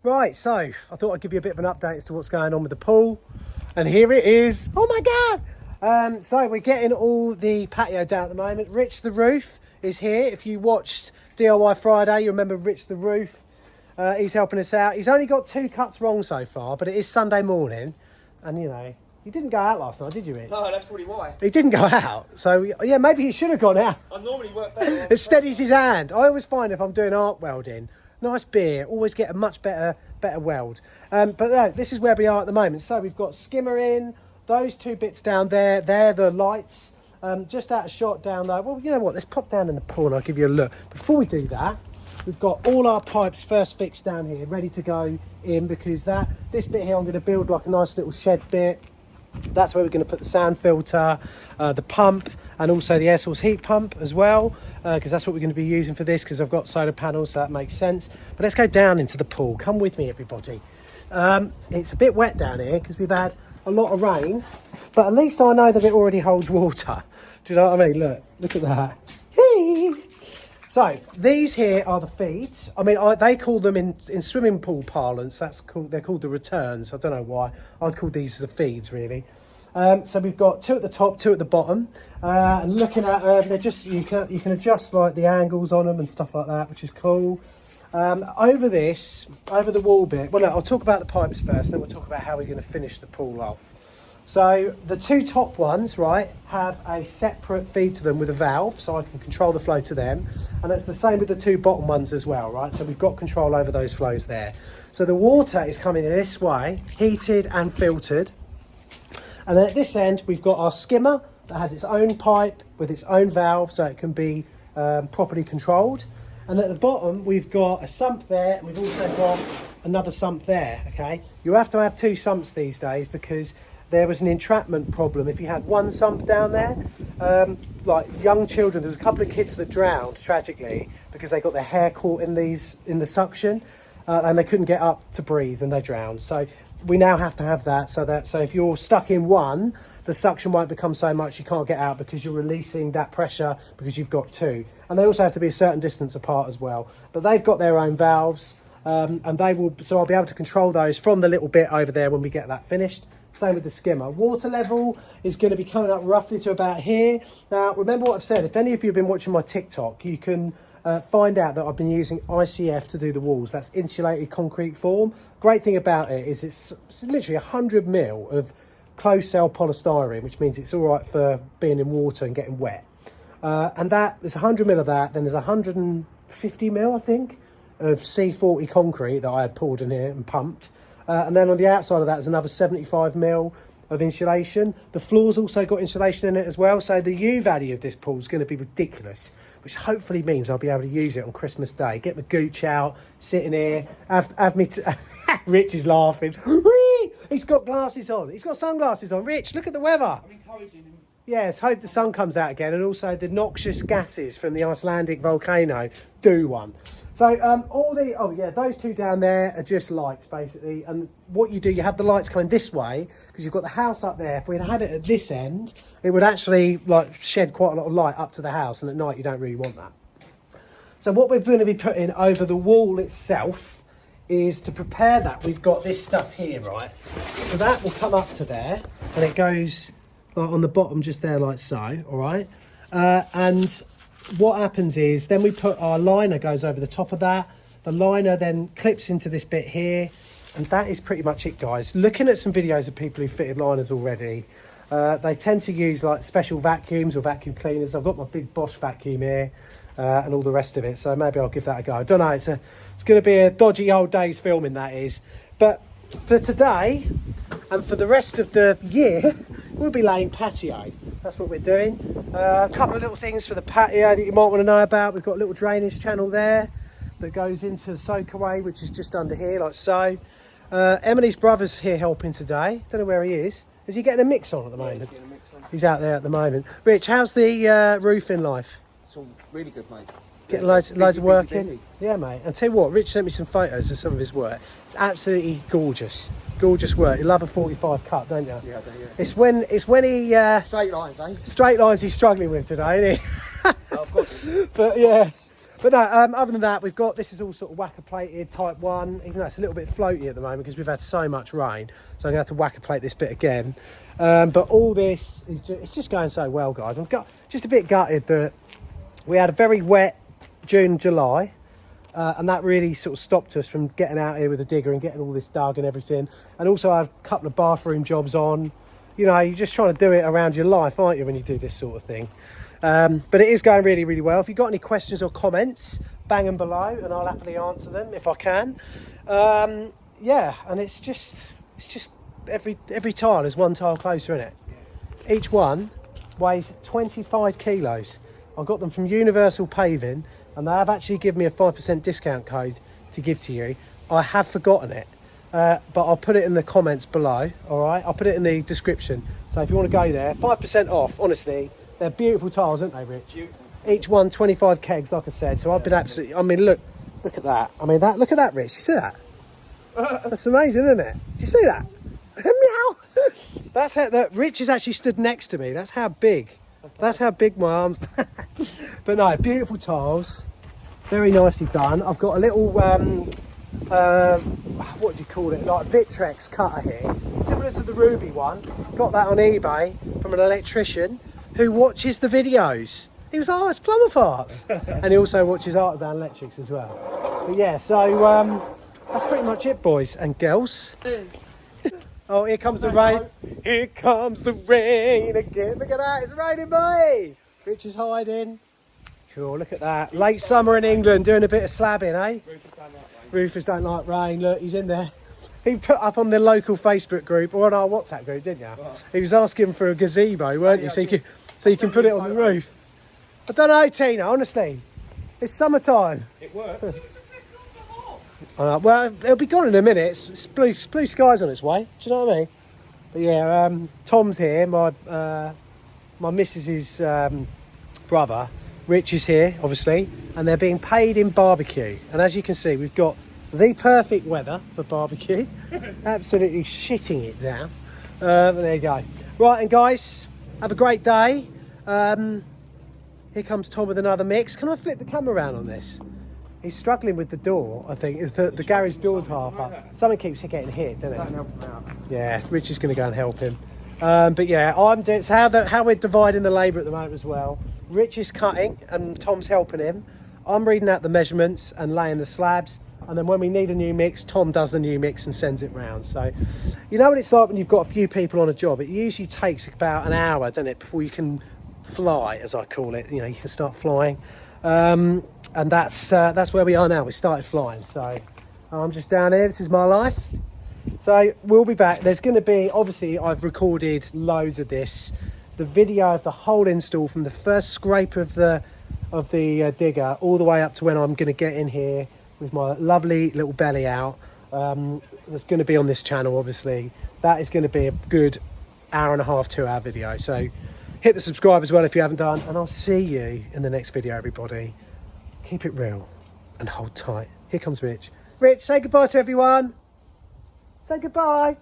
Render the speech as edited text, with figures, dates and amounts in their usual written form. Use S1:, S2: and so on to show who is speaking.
S1: Right, so I thought I'd give you a bit of an update as to what's going on with the pool. And here it is. Oh my God. So we're getting all the patio down at the moment. Rich the Roof is here. If you watched DIY Friday, you remember Rich the Roof. He's helping us out. He's only got 2 cuts wrong so far, but it is Sunday morning. And, you know, you didn't go out last night, did you, Rich?
S2: No, that's probably why.
S1: He didn't go out. So, yeah, maybe he should have gone out.
S2: I normally work better.
S1: It steadies his hand. I always find if I'm doing arc welding, nice beer, always get a much better weld. But no, this is where we are at the moment. So we've got skimmer in, those 2 bits down there, they're the lights. Just out of shot down there. Well, you know what, let's pop down in the pool and I'll give you a look. Before we do that, we've got all our pipes first fixed down here, ready to go in, because this bit here I'm going to build like a nice little shed bit. That's where we're going to put the sand filter, the pump, and also the air source heat pump as well, because that's what we're going to be using for this, because I've got solar panels, so that makes sense. But let's go down into the pool. Come with me, everybody. It's a bit wet down here because we've had a lot of rain, but at least I know that it already holds water. Do you know what I mean? Look at that. So these here are the feeds. I mean, they call them in swimming pool parlance. They're called the returns. I don't know why. I'd call these the feeds really. So we've got 2 at the top, 2 at the bottom, and looking at they're just you can adjust like the angles on them and stuff like that, which is cool. Over the wall bit. Well, look, I'll talk about the pipes first, then we'll talk about how we're going to finish the pool off. So the 2 top ones, right, have a separate feed to them with a valve, so I can control the flow to them. And it's the same with the 2 bottom ones as well, right? So we've got control over those flows there. So the water is coming this way, heated and filtered. And then at this end, we've got our skimmer that has its own pipe with its own valve, so it can be properly controlled. And at the bottom, we've got a sump there, and we've also got another sump there, okay? You have to have 2 sumps these days because there was an entrapment problem. If you had 1 sump down there, like young children, there was a couple of kids that drowned tragically because they got their hair caught in the suction, and they couldn't get up to breathe and they drowned. So we now have to have that, so if you're stuck in one, the suction won't become so much you can't get out because you're releasing that pressure because you've got 2. And they also have to be a certain distance apart as well. But they've got their own valves, and so I'll be able to control those from the little bit over there when we get that finished. Same with the skimmer. Water level is going to be coming up roughly to about here. Now, remember what I've said. If any of you have been watching my TikTok, you can find out that I've been using ICF to do the walls. That's insulated concrete form. Great thing about it is it's literally 100 mil of closed cell polystyrene, which means it's all right for being in water and getting wet. And there's 100 mil of that. Then there's 150 mil, I think, of C40 concrete that I had poured in here and pumped. And then on the outside of that is another 75 mil of insulation. The floor's also got insulation in it as well. So the U value of this pool is going to be ridiculous, which hopefully means I'll be able to use it on Christmas Day. Get my gooch out, sitting here, have me... Rich is laughing. He's got glasses on. He's got sunglasses on. Rich, look at the weather.
S2: I'm encouraging him.
S1: Yes, hope the sun comes out again, and also the noxious gases from the Icelandic volcano do one. So those 2 down there are just lights basically. And what you do, you have the lights coming this way because you've got the house up there. If we'd had it at this end, it would actually like shed quite a lot of light up to the house, and at night you don't really want that. So what we're going to be putting over the wall itself is to prepare that. We've got this stuff here, right? So that will come up to there, and it goes like on the bottom just there like so, all right? And what happens is then we put our liner goes over the top of that. The liner then clips into this bit here, and that is pretty much it, guys. Looking at some videos of people who fitted liners already, they tend to use like special vacuums or vacuum cleaners. I've got my big Bosch vacuum here and all the rest of it, so maybe I'll give that a go. I don't know, it's going to be a dodgy old days filming, that is. But for today and for the rest of the year, we'll be laying patio. That's what we're doing. A couple of little things for the patio that you might want to know about. We've got a little drainage channel there that goes into the soakaway, which is just under here, like so. Emily's brother's here helping today. Don't know where he is. Is he getting a mix on at the moment? He's out there at the moment. Rich, how's the roofing life?
S2: It's all really good, mate.
S1: Getting loads of work in?
S2: Busy.
S1: Yeah, mate. And tell you what, Rich sent me some photos of some of his work. It's absolutely gorgeous. Gorgeous work. You love a 45 cut, don't you?
S2: Yeah, I do, yeah.
S1: It's when he...
S2: Straight lines, eh?
S1: Straight lines he's struggling with today, isn't he?
S2: Oh, of course.
S1: But yeah. But no, other than that, we've got, this is all sort of whacker plated type 1, even though it's a little bit floaty at the moment because we've had so much rain. So I'm going to have to whacker plate this bit again. But all this is just, it's just going so well, guys. I've got just a bit gutted that we had a very wet June, July. And that really sort of stopped us from getting out here with a digger and getting all this dug and everything. And also I had a couple of bathroom jobs on. You know, you're just trying to do it around your life, aren't you, when you do this sort of thing. But it is going really, really well. If you've got any questions or comments, bang them below and I'll happily answer them if I can. Yeah, and it's just every tile is one tile closer, isn't it? Each one weighs 25 kilos. I got them from Universal Paving and they have actually given me a 5% discount code to give to you. I have forgotten it, but I'll put it in the comments below, all right? I'll put it in the description. So if you want to go there, 5% off, honestly. They're beautiful tiles, aren't they, Rich? Beautiful. Each one 25 kegs, like I said. So I've been absolutely, I mean, look at that. I mean, look at that, Rich. You see that? That's amazing, isn't it? Do you see that? Meow. That's how, that Rich has actually stood next to me. That's how big my arms. But no, beautiful tiles. Very nicely done. I've got a little, what do you call it? Like Vitrex cutter here. Similar to the Ruby one. Got that on eBay from an electrician who watches the videos. He was, oh, it's plumber parts. And he also watches Artisan Electrics as well. But yeah, so that's pretty much it, boys and girls. Oh, here comes the rain. Here comes the rain again. Look at that, it's raining, boy. Rich is hiding. Cool, look at that. Late summer in England, doing a bit of slabbing, eh? Roofers don't like rain. Look, he's in there. He put up on the local Facebook group or on our WhatsApp group, didn't you? He was asking for a gazebo, weren't you? So you can put it on the roof. I don't know, Tina, honestly. It's summertime.
S2: It works.
S1: Well, it'll be gone in a minute. It's blue skies on its way. Do you know what I mean? But yeah, Tom's here, my missus's brother. Rich is here, obviously, and they're being paid in barbecue. And as you can see, we've got the perfect weather for barbecue. Absolutely shitting it down. But there you go. Right, and guys, have a great day. Here comes Tom with another mix. Can I flip the camera around on this? He's struggling with the door, I think. The garage door's half up. Something keeps getting hit, doesn't it? Yeah, Rich is going to go and help him. But yeah, I'm doing. So how we're dividing the labour at the moment as well. Rich is cutting and Tom's helping him. I'm reading out the measurements and laying the slabs. And then when we need a new mix, Tom does the new mix and sends it round. So, you know what it's like when you've got a few people on a job? It usually takes about an hour, doesn't it, before you can fly, as I call it. You know, you can start flying. And that's where we are now. We started flying. So I'm just down here. This is my life. So we'll be back. There's going to be, obviously, I've recorded loads of this. The video of the whole install from the first scrape of the digger all the way up to when I'm going to get in here with my lovely little belly out. That's going to be on this channel, obviously. That is going to be a good hour and a half, 2 hour video. So hit the subscribe as well if you haven't done. And I'll see you in the next video, everybody. Keep it real and hold tight. Here comes Rich. Rich, say goodbye to everyone. Say goodbye.